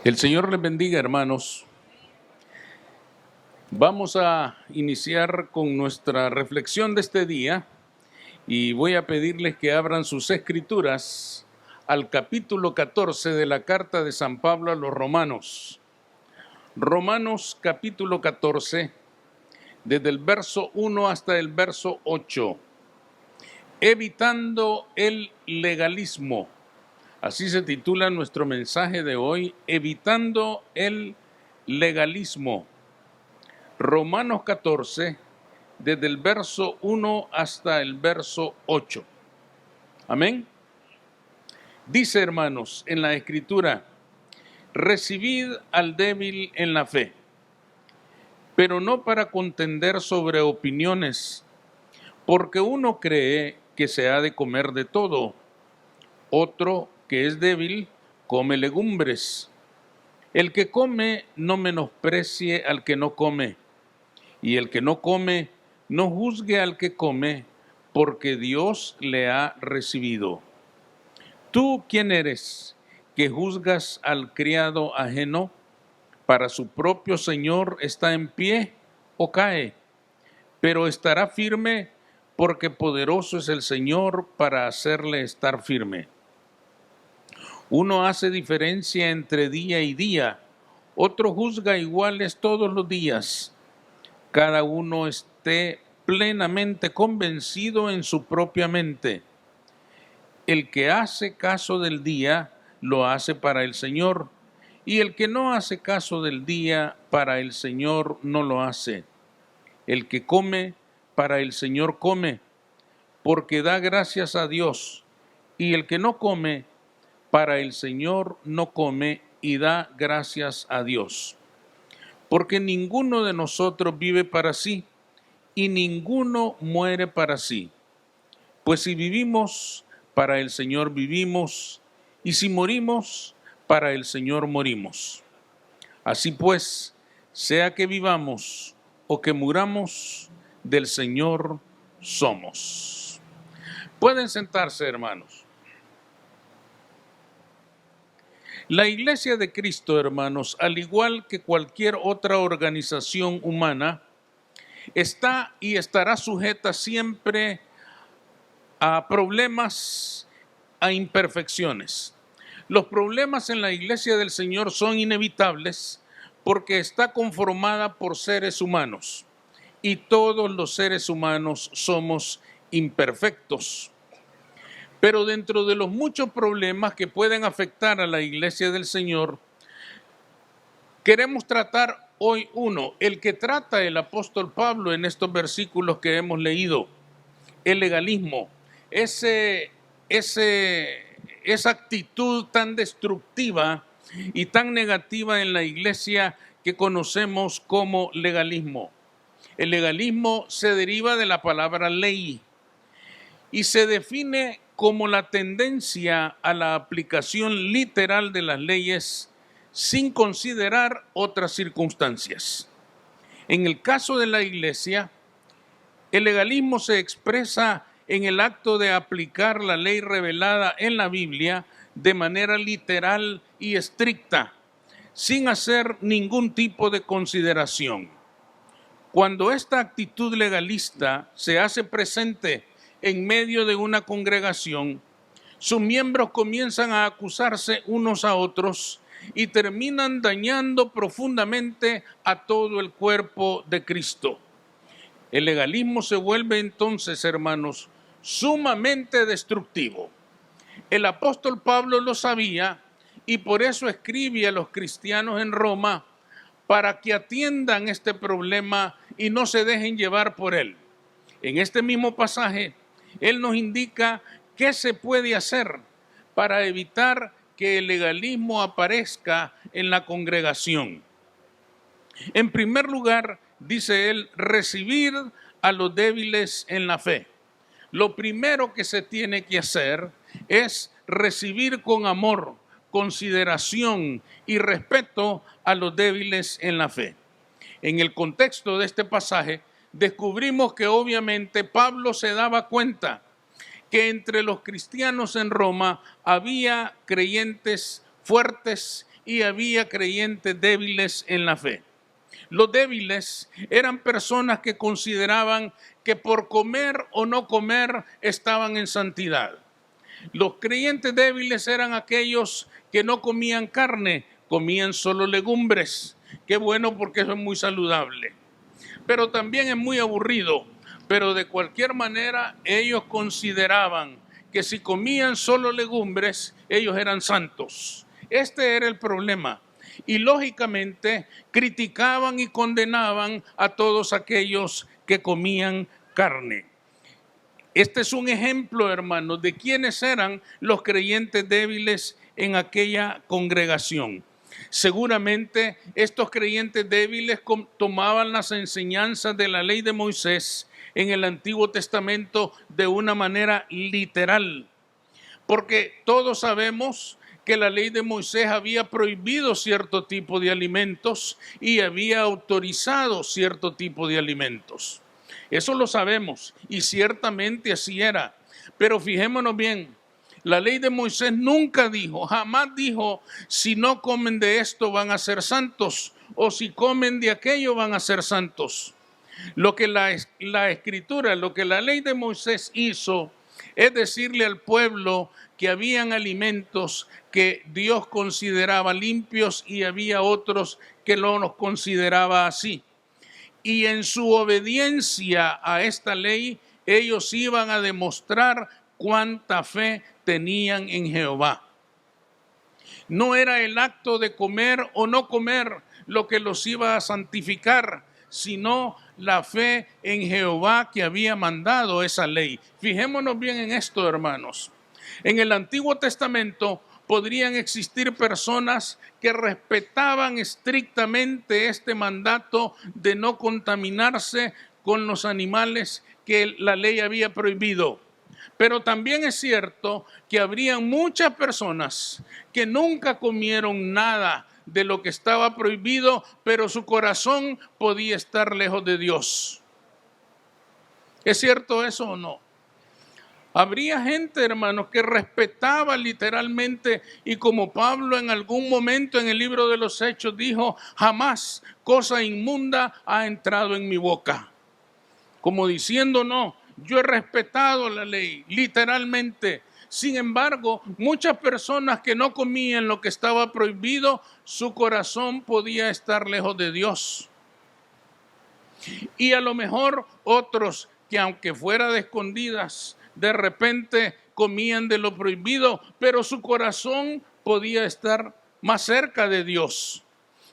El Señor les bendiga, hermanos. Vamos a iniciar con nuestra reflexión de este día y voy a pedirles que abran sus escrituras al capítulo 14 de la carta de San Pablo a los Romanos. Romanos capítulo 14, desde el verso 1 hasta el verso 8. Evitando el legalismo. Así se titula nuestro mensaje de hoy, evitando el legalismo. Romanos 14, desde el verso 1 hasta el verso 8. Amén. Dice, hermanos, en la Escritura, recibid al débil en la fe, pero no para contender sobre opiniones, porque uno cree que se ha de comer de todo, otro que es débil come legumbres. El que come no menosprecie al que no come, y el que no come no juzgue al que come, porque Dios le ha recibido. ¿Tú quién eres que juzgas al criado ajeno? Para su propio Señor está en pie o cae, pero estará firme porque poderoso es el Señor para hacerle estar firme. Uno hace diferencia entre día y día, otro juzga iguales todos los días. Cada uno esté plenamente convencido en su propia mente. El que hace caso del día, lo hace para el Señor, y el que no hace caso del día, para el Señor no lo hace. El que come, para el Señor come, porque da gracias a Dios, y el que no come, para el Señor no come y da gracias a Dios. Porque ninguno de nosotros vive para sí, y ninguno muere para sí. Pues si vivimos, para el Señor vivimos, y si morimos, para el Señor morimos. Así pues, sea que vivamos o que muramos, del Señor somos. Pueden sentarse, hermanos. La Iglesia de Cristo, hermanos, al igual que cualquier otra organización humana, está y estará sujeta siempre a problemas, a imperfecciones. Los problemas en la Iglesia del Señor son inevitables porque está conformada por seres humanos y todos los seres humanos somos imperfectos. Pero dentro de los muchos problemas que pueden afectar a la Iglesia del Señor, queremos tratar hoy uno, el que trata el apóstol Pablo en estos versículos que hemos leído, el legalismo, esa actitud tan destructiva y tan negativa en la Iglesia que conocemos como legalismo. El legalismo se deriva de la palabra ley y se define como la tendencia a la aplicación literal de las leyes sin considerar otras circunstancias. En el caso de la Iglesia, el legalismo se expresa en el acto de aplicar la ley revelada en la Biblia de manera literal y estricta, sin hacer ningún tipo de consideración. Cuando esta actitud legalista se hace presente en medio de una congregación, sus miembros comienzan a acusarse unos a otros y terminan dañando profundamente a todo el cuerpo de Cristo. El legalismo se vuelve entonces, hermanos, sumamente destructivo. El apóstol Pablo lo sabía y por eso escribe a los cristianos en Roma para que atiendan este problema y no se dejen llevar por él. En este mismo pasaje, él nos indica qué se puede hacer para evitar que el legalismo aparezca en la congregación. En primer lugar, dice él, recibir a los débiles en la fe. Lo primero que se tiene que hacer es recibir con amor, consideración y respeto a los débiles en la fe. En el contexto de este pasaje, descubrimos que obviamente Pablo se daba cuenta que entre los cristianos en Roma había creyentes fuertes y había creyentes débiles en la fe. Los débiles eran personas que consideraban que por comer o no comer estaban en santidad. Los creyentes débiles eran aquellos que no comían carne, comían solo legumbres. Qué bueno, porque eso es muy saludable. Pero también es muy aburrido. Pero de cualquier manera ellos consideraban que si comían solo legumbres, ellos eran santos. Este era el problema. Y lógicamente criticaban y condenaban a todos aquellos que comían carne. Este es un ejemplo, hermanos, de quiénes eran los creyentes débiles en aquella congregación. Seguramente estos creyentes débiles tomaban las enseñanzas de la ley de Moisés en el Antiguo Testamento de una manera literal, porque todos sabemos que la ley de Moisés había prohibido cierto tipo de alimentos y había autorizado cierto tipo de alimentos. Eso lo sabemos y ciertamente así era. Pero fijémonos bien, la ley de Moisés nunca dijo, jamás dijo, si no comen de esto van a ser santos o si comen de aquello van a ser santos. Lo que la escritura, lo que la ley de Moisés hizo es decirle al pueblo que habían alimentos que Dios consideraba limpios y había otros que no los consideraba así. Y en su obediencia a esta ley, ellos iban a demostrar cuánta fe tenían en Jehová. No era el acto de comer o no comer lo que los iba a santificar, sino la fe en Jehová que había mandado esa ley. Fijémonos bien en esto, hermanos. En el Antiguo Testamento podrían existir personas que respetaban estrictamente este mandato de no contaminarse con los animales que la ley había prohibido. Pero también es cierto que habrían muchas personas que nunca comieron nada de lo que estaba prohibido, pero su corazón podía estar lejos de Dios. ¿Es cierto eso o no? Habría gente, hermanos, que respetaba literalmente, y como Pablo en algún momento en el libro de los Hechos dijo, jamás cosa inmunda ha entrado en mi boca. Como diciendo, no, yo he respetado la ley, literalmente. Sin embargo, muchas personas que no comían lo que estaba prohibido, su corazón podía estar lejos de Dios. Y a lo mejor otros que aunque fuera de escondidas, de repente comían de lo prohibido, pero su corazón podía estar más cerca de Dios.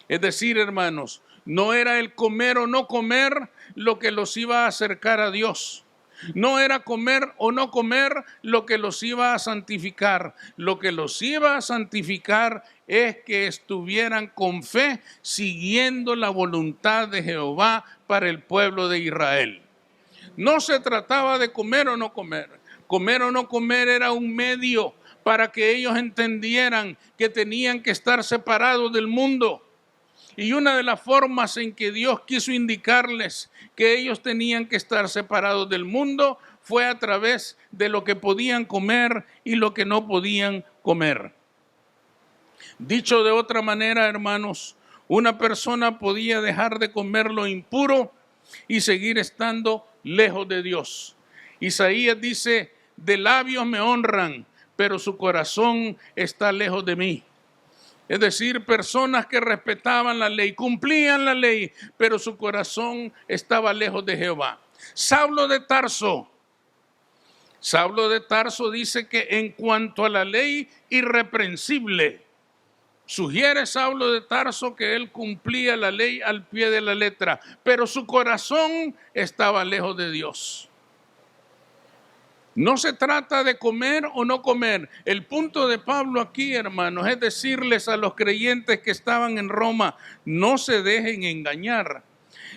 Es decir, hermanos, no era el comer o no comer lo que los iba a acercar a Dios. No era comer o no comer lo que los iba a santificar. Lo que los iba a santificar es que estuvieran con fe siguiendo la voluntad de Jehová para el pueblo de Israel. No se trataba de comer o no comer. Comer o no comer era un medio para que ellos entendieran que tenían que estar separados del mundo. Y una de las formas en que Dios quiso indicarles que ellos tenían que estar separados del mundo fue a través de lo que podían comer y lo que no podían comer. Dicho de otra manera, hermanos, una persona podía dejar de comer lo impuro y seguir estando lejos de Dios. Isaías dice, de labios me honran, pero su corazón está lejos de mí. Es decir, personas que respetaban la ley, cumplían la ley, pero su corazón estaba lejos de Jehová. Saulo de Tarso dice que en cuanto a la ley irreprensible, sugiere Saulo de Tarso que él cumplía la ley al pie de la letra, pero su corazón estaba lejos de Dios. No se trata de comer o no comer. El punto de Pablo aquí, hermanos, es decirles a los creyentes que estaban en Roma, no se dejen engañar.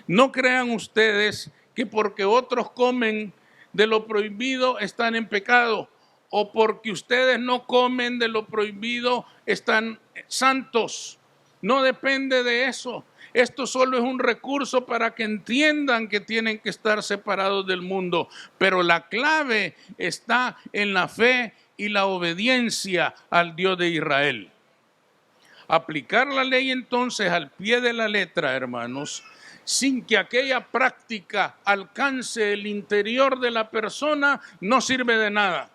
No crean ustedes que porque otros comen de lo prohibido están en pecado, o porque ustedes no comen de lo prohibido están santos. No depende de eso. Esto solo es un recurso para que entiendan que tienen que estar separados del mundo. Pero la clave está en la fe y la obediencia al Dios de Israel. Aplicar la ley entonces al pie de la letra, hermanos, sin que aquella práctica alcance el interior de la persona, no sirve de nada.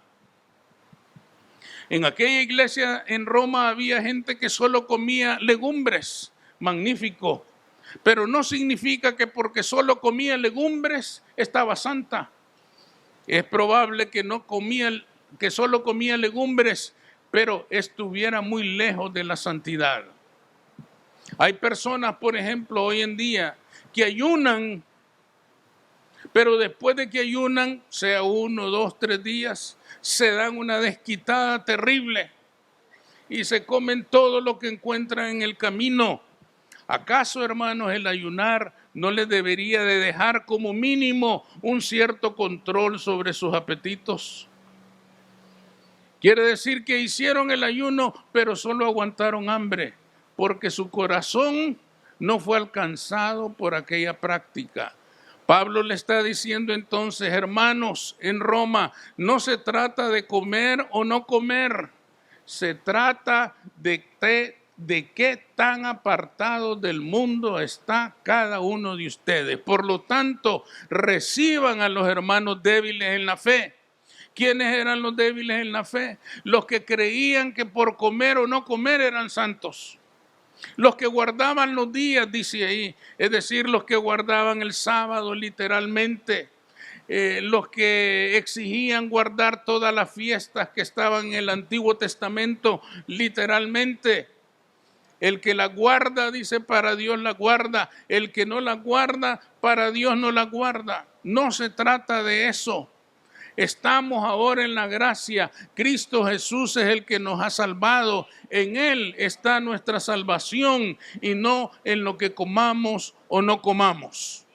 En aquella iglesia en Roma había gente que solo comía legumbres, magnífico, pero no significa que porque solo comía legumbres estaba santa. Es probable que que solo comía legumbres, pero estuviera muy lejos de la santidad. Hay personas, por ejemplo, hoy en día que ayunan, pero después de que ayunan, sea 1, 2, 3 días, se dan una desquitada terrible y se comen todo lo que encuentran en el camino. ¿Acaso, hermanos, el ayunar no les debería de dejar como mínimo un cierto control sobre sus apetitos? Quiere decir que hicieron el ayuno, pero solo aguantaron hambre, porque su corazón no fue alcanzado por aquella práctica. Pablo le está diciendo entonces, hermanos, en Roma, no se trata de comer o no comer, se trata de qué tan apartado del mundo está cada uno de ustedes. Por lo tanto, reciban a los hermanos débiles en la fe. ¿Quiénes eran los débiles en la fe? Los que creían que por comer o no comer eran santos. Los que guardaban los días, dice ahí, es decir, los que guardaban el sábado literalmente. Los que exigían guardar todas las fiestas que estaban en el Antiguo Testamento literalmente. El que la guarda, dice, para Dios la guarda. El que no la guarda, para Dios no la guarda. No se trata de eso. Estamos ahora en la gracia. Cristo Jesús es el que nos ha salvado. En Él está nuestra salvación y no en lo que comamos o no comamos.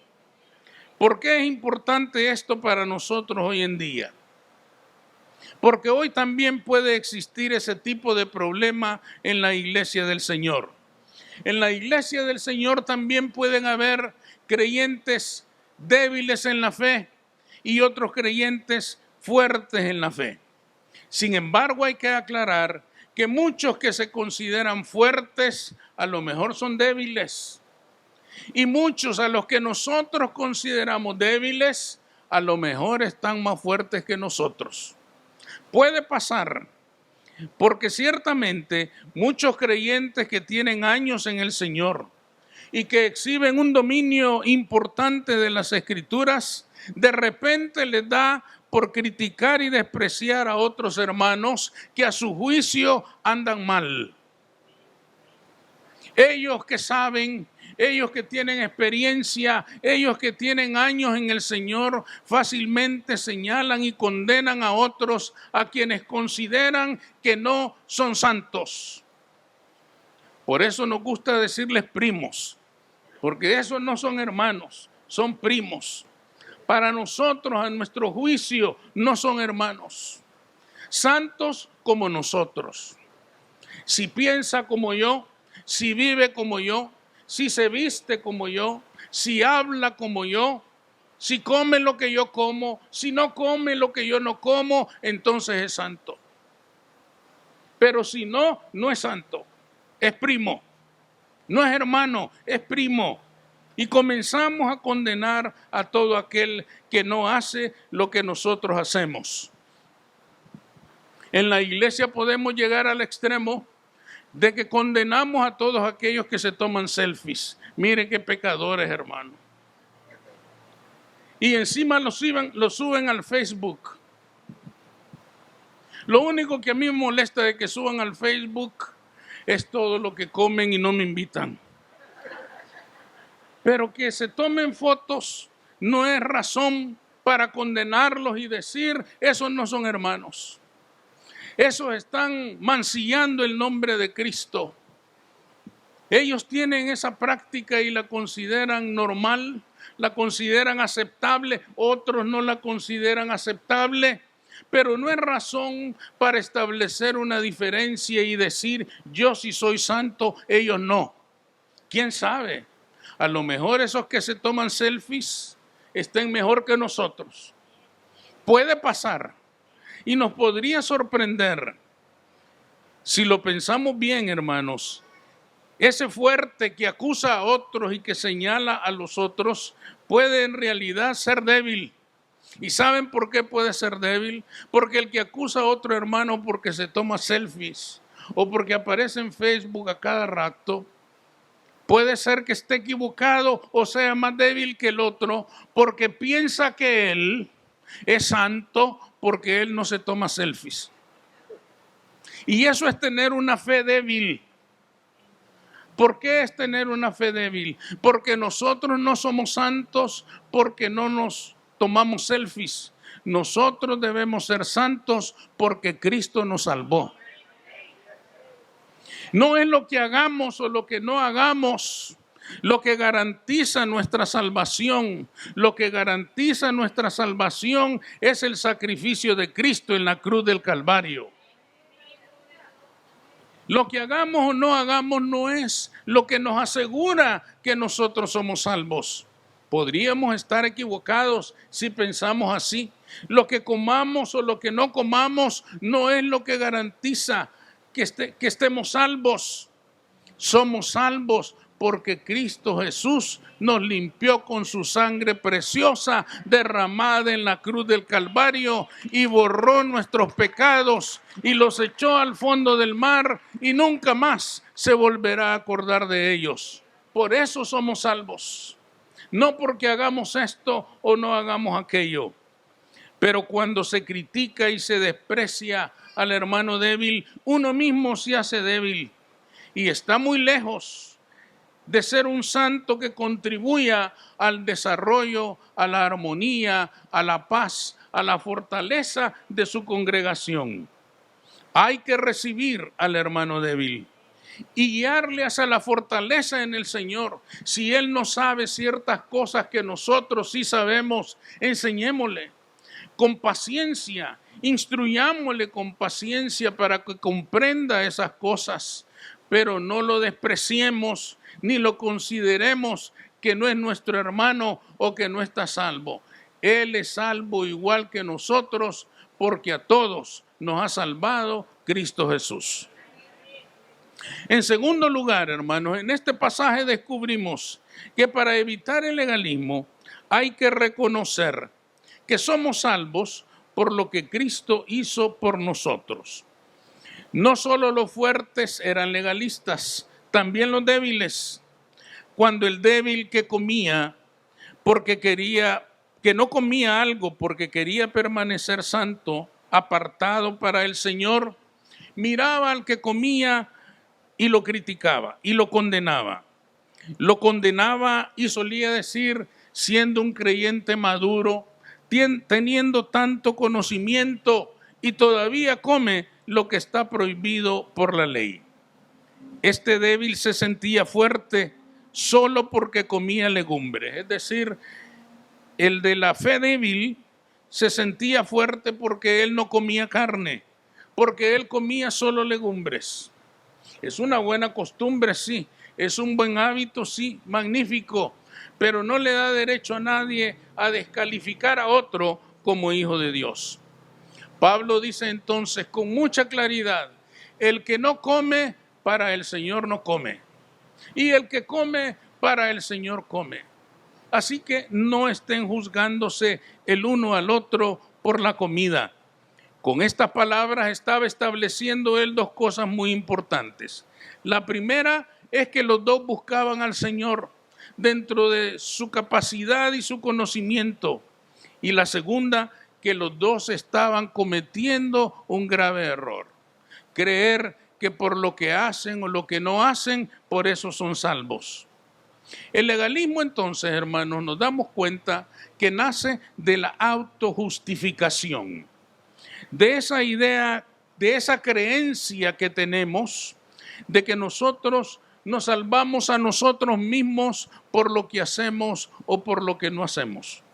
¿Por qué es importante esto para nosotros hoy en día? Porque hoy también puede existir ese tipo de problema en la iglesia del Señor. En la iglesia del Señor también pueden haber creyentes débiles en la fe y otros creyentes fuertes en la fe. Sin embargo, hay que aclarar que muchos que se consideran fuertes a lo mejor son débiles. Y muchos a los que nosotros consideramos débiles a lo mejor están más fuertes que nosotros. Puede pasar, porque ciertamente muchos creyentes que tienen años en el Señor y que exhiben un dominio importante de las Escrituras, de repente les da por criticar y despreciar a otros hermanos que a su juicio andan mal. Ellos que saben, ellos que tienen experiencia, ellos que tienen años en el Señor, fácilmente señalan y condenan a otros a quienes consideran que no son santos. Por eso nos gusta decirles primos, porque esos no son hermanos, son primos. Para nosotros, a nuestro juicio, no son hermanos. Santos como nosotros. Si piensa como yo, si vive como yo, si se viste como yo, si habla como yo, si come lo que yo como, si no come lo que yo no como, entonces es santo. Pero si no, no es santo, es primo. No es hermano, es primo. Y comenzamos a condenar a todo aquel que no hace lo que nosotros hacemos. En la iglesia podemos llegar al extremo de que condenamos a todos aquellos que se toman selfies. Miren qué pecadores, hermano. Y encima lo suben al Facebook. Lo único que a mí me molesta de que suban al Facebook es todo lo que comen y no me invitan. Pero que se tomen fotos no es razón para condenarlos y decir, esos no son hermanos. Esos están mancillando el nombre de Cristo. Ellos tienen esa práctica y la consideran normal, la consideran aceptable, otros no la consideran aceptable, pero no es razón para establecer una diferencia y decir, yo sí soy santo, ellos no. ¿Quién sabe? A lo mejor esos que se toman selfies estén mejor que nosotros. Puede pasar. Y nos podría sorprender, si lo pensamos bien, hermanos, Ese fuerte que acusa a otros y que señala a los otros puede en realidad ser débil. ¿Y saben por qué puede ser débil? Porque el que acusa a otro hermano porque se toma selfies o porque aparece en Facebook a cada rato, puede ser que esté equivocado o sea más débil que el otro porque piensa que él es santo porque él no se toma selfies. Y eso es tener una fe débil. ¿Por qué es tener una fe débil? Porque nosotros no somos santos porque no nos tomamos selfies. Nosotros debemos ser santos porque Cristo nos salvó. No es lo que hagamos o lo que no hagamos lo que garantiza nuestra salvación. Lo que garantiza nuestra salvación es el sacrificio de Cristo en la cruz del Calvario. Lo que hagamos o no hagamos no es lo que nos asegura que nosotros somos salvos. Podríamos estar equivocados si pensamos así. Lo que comamos o lo que no comamos no es lo que garantiza que estemos salvos. Somos salvos porque Cristo Jesús nos limpió con su sangre preciosa derramada en la cruz del Calvario y borró nuestros pecados y los echó al fondo del mar y nunca más se volverá a acordar de ellos. Por eso somos salvos, no porque hagamos esto o no hagamos aquello. Pero cuando se critica y se desprecia al hermano débil, uno mismo se hace débil y está muy lejos de ser un santo que contribuya al desarrollo, a la armonía, a la paz, a la fortaleza de su congregación. Hay que recibir al hermano débil y guiarle hacia la fortaleza en el Señor. Si él no sabe ciertas cosas que nosotros sí sabemos, enseñémosle con paciencia, instruyámosle con paciencia para que comprenda esas cosas, pero no lo despreciemos ni lo consideremos que no es nuestro hermano o que no está salvo. Él es salvo igual que nosotros porque a todos nos ha salvado Cristo Jesús. En segundo lugar, hermanos, en este pasaje descubrimos que para evitar el legalismo hay que reconocer que somos salvos por lo que Cristo hizo por nosotros. No solo los fuertes eran legalistas, también los débiles. Cuando el débil que comía que no comía algo porque quería permanecer santo, apartado para el Señor, miraba al que comía y lo criticaba y lo condenaba. Lo condenaba y solía decir, siendo un creyente maduro, teniendo tanto conocimiento y todavía come lo que está prohibido por la ley. Este débil se sentía fuerte solo porque comía legumbres. Es decir, el de la fe débil se sentía fuerte porque él no comía carne, porque él comía solo legumbres. Es una buena costumbre, sí. Es un buen hábito, sí, magnífico. Pero no le da derecho a nadie a descalificar a otro como hijo de Dios. Pablo dice entonces con mucha claridad, el que no come, para el Señor no come. Y el que come, para el Señor come. Así que no estén juzgándose el uno al otro por la comida. Con estas palabras estaba estableciendo él dos cosas muy importantes. La primera es que los dos buscaban al Señor dentro de su capacidad y su conocimiento. Y la segunda, que los dos estaban cometiendo un grave error. Creer que por lo que hacen o lo que no hacen, por eso son salvos. El legalismo entonces, hermanos, nos damos cuenta que nace de la autojustificación, de esa idea, de esa creencia que tenemos de que nosotros nos salvamos a nosotros mismos por lo que hacemos o por lo que no hacemos.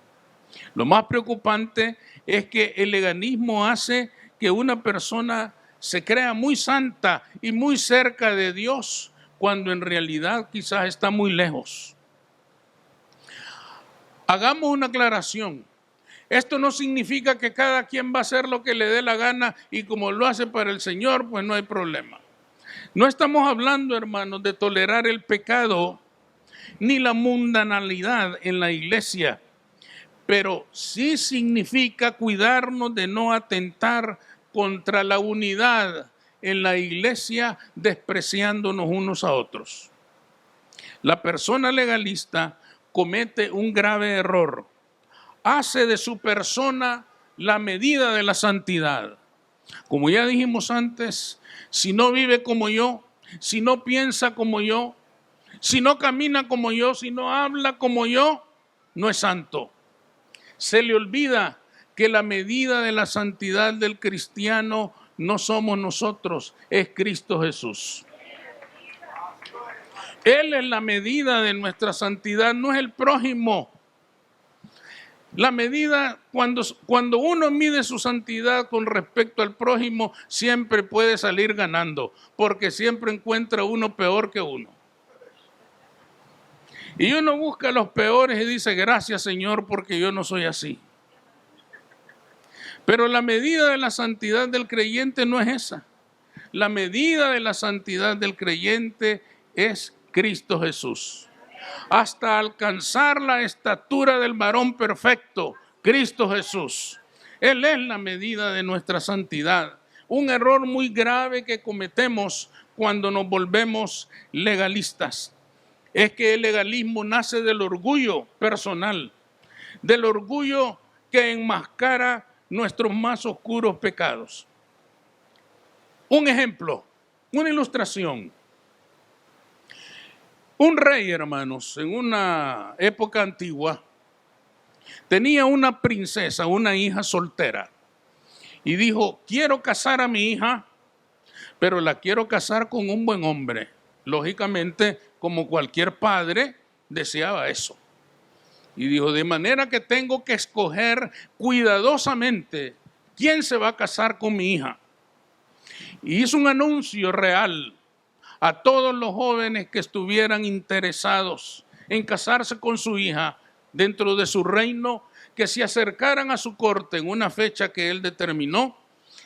Lo más preocupante es que el legalismo hace que una persona se crea muy santa y muy cerca de Dios, cuando en realidad quizás está muy lejos. Hagamos una aclaración. Esto no significa que cada quien va a hacer lo que le dé la gana y como lo hace para el Señor, pues no hay problema. No estamos hablando, hermanos, de tolerar el pecado ni la mundanalidad en la iglesia, pero sí significa cuidarnos de no atentar contra la unidad en la iglesia, despreciándonos unos a otros. La persona legalista comete un grave error. Hace de su persona la medida de la santidad. Como ya dijimos antes, si no vive como yo, si no piensa como yo, si no camina como yo, si no habla como yo, no es santo. Se le olvida que la medida de la santidad del cristiano no somos nosotros, es Cristo Jesús. Él es la medida de nuestra santidad, no es el prójimo. La medida, cuando uno mide su santidad con respecto al prójimo, siempre puede salir ganando, porque siempre encuentra uno peor que uno. Y uno busca a los peores y dice, gracias Señor, porque yo no soy así. Pero la medida de la santidad del creyente no es esa. La medida de la santidad del creyente es Cristo Jesús. Hasta alcanzar la estatura del varón perfecto, Cristo Jesús. Él es la medida de nuestra santidad. Un error muy grave que cometemos cuando nos volvemos legalistas es que el legalismo nace del orgullo personal, del orgullo que enmascara nuestros más oscuros pecados. Un ejemplo, una ilustración. Un rey, hermanos, en una época antigua, tenía una princesa, una hija soltera, y dijo, quiero casar a mi hija, pero la quiero casar con un buen hombre. Lógicamente, como cualquier padre, deseaba eso. Y dijo, de manera que tengo que escoger cuidadosamente quién se va a casar con mi hija. Y hizo un anuncio real a todos los jóvenes que estuvieran interesados en casarse con su hija dentro de su reino, que se acercaran a su corte en una fecha que él determinó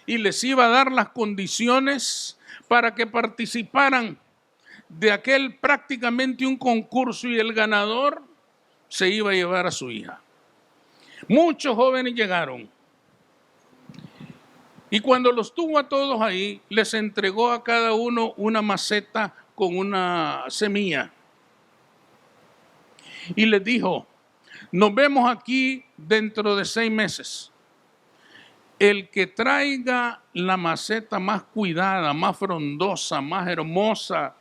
y les iba a dar las condiciones para que participaran de aquel prácticamente un concurso y el ganador se iba a llevar a su hija. Muchos jóvenes llegaron y cuando los tuvo a todos ahí, les entregó a cada uno una maceta con una semilla y les dijo, nos vemos aquí dentro de 6 meses. El que traiga la maceta más cuidada, más frondosa, más hermosa,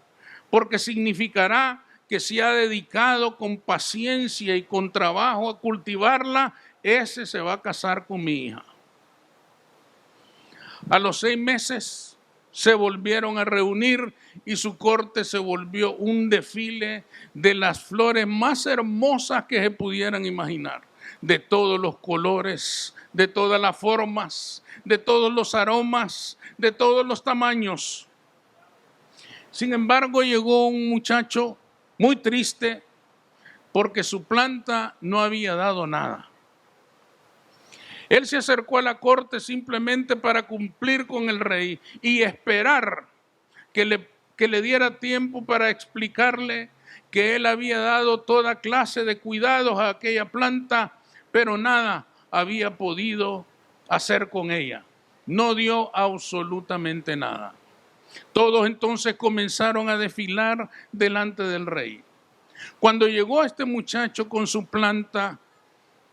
porque significará que se ha dedicado con paciencia y con trabajo a cultivarla, ese se va a casar con mi hija. A los 6 meses se volvieron a reunir y su corte se volvió un desfile de las flores más hermosas que se pudieran imaginar, de todos los colores, de todas las formas, de todos los aromas, de todos los tamaños. Sin embargo, llegó un muchacho muy triste porque su planta no había dado nada. Él se acercó a la corte simplemente para cumplir con el rey y esperar que le diera tiempo para explicarle que él había dado toda clase de cuidados a aquella planta, pero nada había podido hacer con ella. No dio absolutamente nada. Todos entonces comenzaron a desfilar delante del rey. Cuando llegó este muchacho con su planta,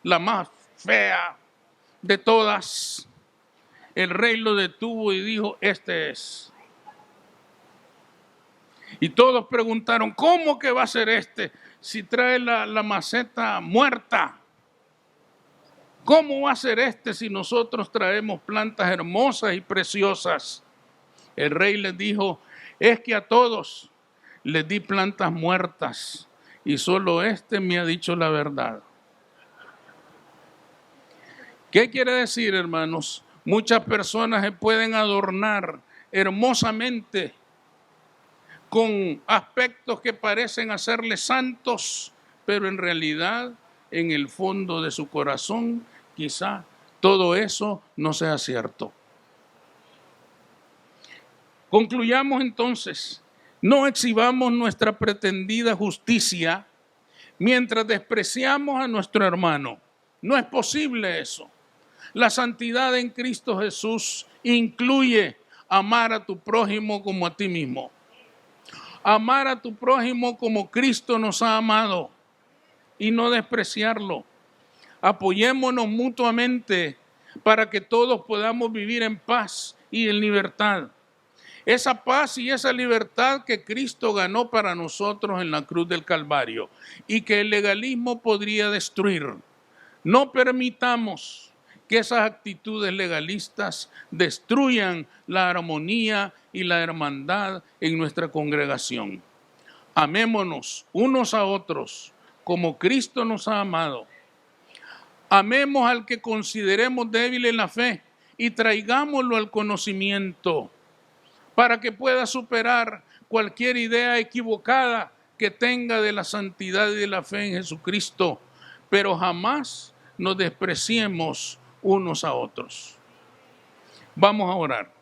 la más fea de todas, el rey lo detuvo y dijo, este es. Y todos preguntaron, ¿cómo que va a ser este si trae la maceta muerta? ¿Cómo va a ser este si nosotros traemos plantas hermosas y preciosas? El rey les dijo, es que a todos les di plantas muertas y solo este me ha dicho la verdad. ¿Qué quiere decir, hermanos? Muchas personas se pueden adornar hermosamente con aspectos que parecen hacerles santos, pero en realidad, en el fondo de su corazón, quizá todo eso no sea cierto. Concluyamos entonces, no exhibamos nuestra pretendida justicia mientras despreciamos a nuestro hermano. No es posible eso. La santidad en Cristo Jesús incluye amar a tu prójimo como a ti mismo. Amar a tu prójimo como Cristo nos ha amado y no despreciarlo. Apoyémonos mutuamente para que todos podamos vivir en paz y en libertad. Esa paz y esa libertad que Cristo ganó para nosotros en la cruz del Calvario y que el legalismo podría destruir. No permitamos que esas actitudes legalistas destruyan la armonía y la hermandad en nuestra congregación. Amémonos unos a otros como Cristo nos ha amado. Amemos al que consideremos débil en la fe y traigámoslo al conocimiento para que pueda superar cualquier idea equivocada que tenga de la santidad y de la fe en Jesucristo, pero jamás nos despreciemos unos a otros. Vamos a orar.